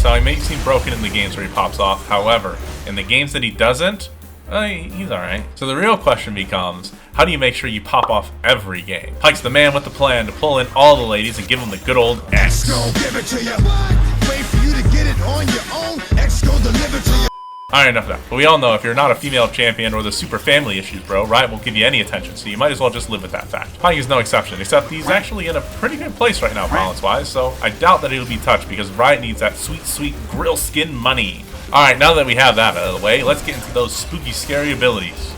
so he may seem broken in the games where he pops off. However, in the games that he doesn't, he's alright. So the real question becomes, how do you make sure you pop off every game? Pyke's the man with the plan to pull in all the ladies and give them the good old X. Give it to you. Wait for you to get it on your own. X go deliver to you. Alright, enough of that. But we all know if you're not a female champion or the super family issues bro, Riot won't give you any attention, so you might as well just live with that fact. Pyke is no exception, except he's actually in a pretty good place right now balance-wise, so I doubt that he'll be touched because Riot needs that sweet, sweet grill skin money. Alright, now that we have that out of the way, let's get into those spooky, scary abilities.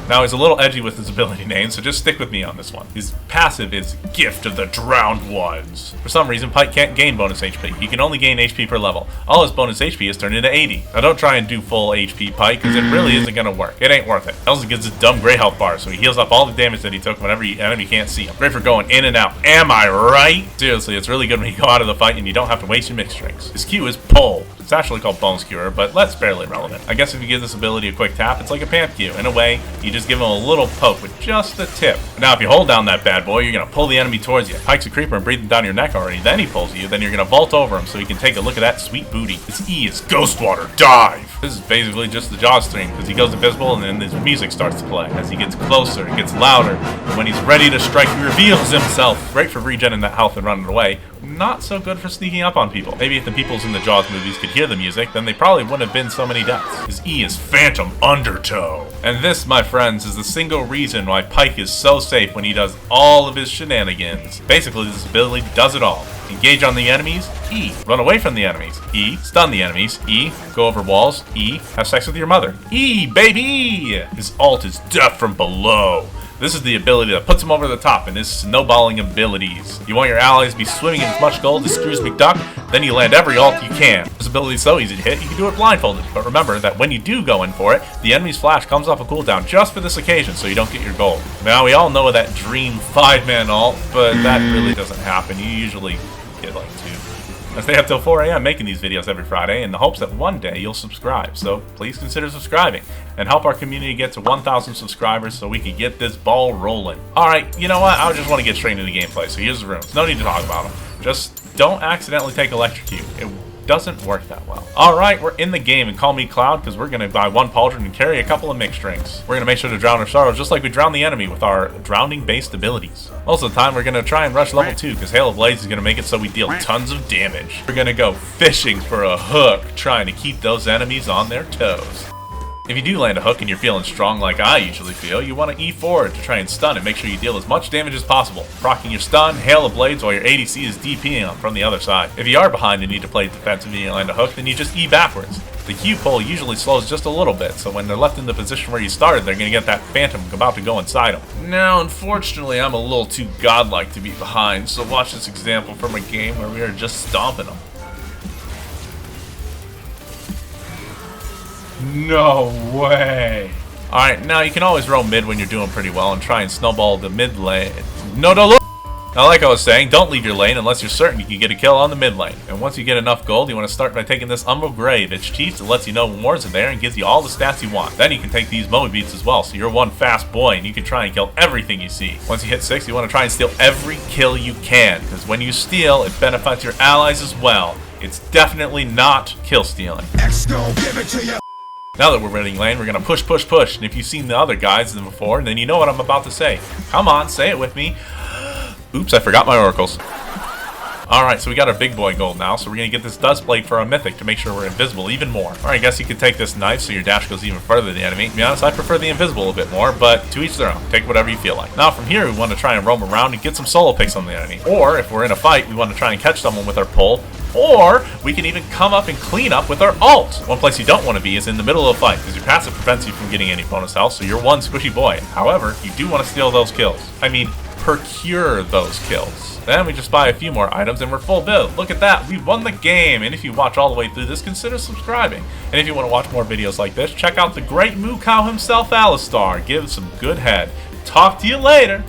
Now, he's a little edgy with his ability name, so just stick with me on this one. His passive is Gift of the Drowned Ones. For some reason, Pyke can't gain bonus HP. He can only gain HP per level. All his bonus HP is turned into 80. Now, don't try and do full HP Pyke, because it really isn't going to work. It ain't worth it. He also gets his dumb gray health bar, so he heals up all the damage that he took whenever the enemy can't see him. Great for going in and out. Am I right? Seriously, it's really good when you go out of the fight and you don't have to waste your mixed drinks. His Q is Pull. It's actually called Bone Skewer, but that's barely relevant. I guess if you give this ability a quick tap, it's like a Pamp Q. In a way, you just give him a little poke with just the tip. Now, if you hold down that bad boy, you're going to pull the enemy towards you. Pyke's a creeper and breathing down your neck already. Then he pulls you, then you're going to vault over him so he can take a look at that sweet booty. His E is Ghost Water Dive. This is basically just the Jaws stream because he goes invisible and then his music starts to play. As he gets closer, it gets louder. And when he's ready to strike, he reveals himself. Great for regenerating that health and running away. Not so good for sneaking up on people. Maybe if the peoples in the Jaws movies could hear the music, then they probably wouldn't have been so many deaths. His E is Phantom Undertow. And this, my friends, is the single reason why Pyke is so safe when he does all of his shenanigans. Basically, this ability does it all. Engage on the enemies, E. Run away from the enemies, E. Stun the enemies, E. Go over walls, E. Have sex with your mother, E, baby! His ult is Death from Below. This is the ability that puts him over the top in his snowballing abilities. You want your allies to be swimming in as much gold as Scrooge McDuck, then you land every ult you can. This ability is so easy to hit, you can do it blindfolded. But remember that when you do go in for it, the enemy's flash comes off a cooldown just for this occasion so you don't get your gold. Now, we all know that dream 5-man ult, but that really doesn't happen. You usually get like 2. I stay up till 4 a.m. making these videos every Friday in the hopes that one day you'll subscribe. So please consider subscribing and help our community get to 1,000 subscribers so we can get this ball rolling. Alright, you know what? I just want to get straight into gameplay, so here's the runes. No need to talk about them. Just don't accidentally take Electrocute. It doesn't work that well. Alright, we're in the game, and call me Cloud because we're going to buy 1 pauldron and carry a couple of mixed drinks. We're going to make sure to drown our sorrows just like we drown the enemy with our drowning-based abilities. Most of the time, we're going to try and rush level 2 because Hail of Blades is going to make it so we deal tons of damage. We're going to go fishing for a hook, trying to keep those enemies on their toes. If you do land a hook and you're feeling strong like I usually feel, you want to E forward to try and stun and make sure you deal as much damage as possible, proccing your stun, Hail of Blades while your ADC is DPing them from the other side. If you are behind and need to play defensively and land a hook, then you just E backwards. The Q pull usually slows just a little bit, so when they're left in the position where you started, they're going to get that phantom about to go inside them. Now, unfortunately, I'm a little too godlike to be behind, so watch this example from a game where we are just stomping them. No way. Alright, now you can always roam mid when you're doing pretty well and try and snowball the mid lane. No, look! Now, like I was saying, don't leave your lane unless you're certain you can get a kill on the mid lane. And once you get enough gold, you want to start by taking this Umbral Grave. It's cheats, it lets you know when wards are there and gives you all the stats you want. Then you can take these Moe beats as well, so you're one fast boy and you can try and kill everything you see. Once you hit 6, you want to try and steal every kill you can, because when you steal, it benefits your allies as well. It's definitely not kill stealing. X-Go, give it to you. Now that we're running lane, we're going to push, and if you've seen the other guides before, then you know what I'm about to say. Come on, say it with me. Oops, I forgot my oracles. Alright, so we got our big boy gold now, so we're going to get this Dust Blade for our mythic to make sure we're invisible even more. Alright, I guess you could take this knife so your dash goes even further than the enemy. To be honest, I prefer the invisible a bit more, but to each their own. Take whatever you feel like. Now from here, we want to try and roam around and get some solo picks on the enemy. Or, if we're in a fight, we want to try and catch someone with our pull. Or, we can even come up and clean up with our ult. One place you don't want to be is in the middle of a fight, because your passive prevents you from getting any bonus health, so you're one squishy boy. However, you do want to steal those kills. I mean, procure those kills. Then we just buy a few more items and we're full build. Look at that, we won the game. And if you watch all the way through this, consider subscribing. And if you want to watch more videos like this, check out the great moo cow himself, Alistar. Give some good head. Talk to you later.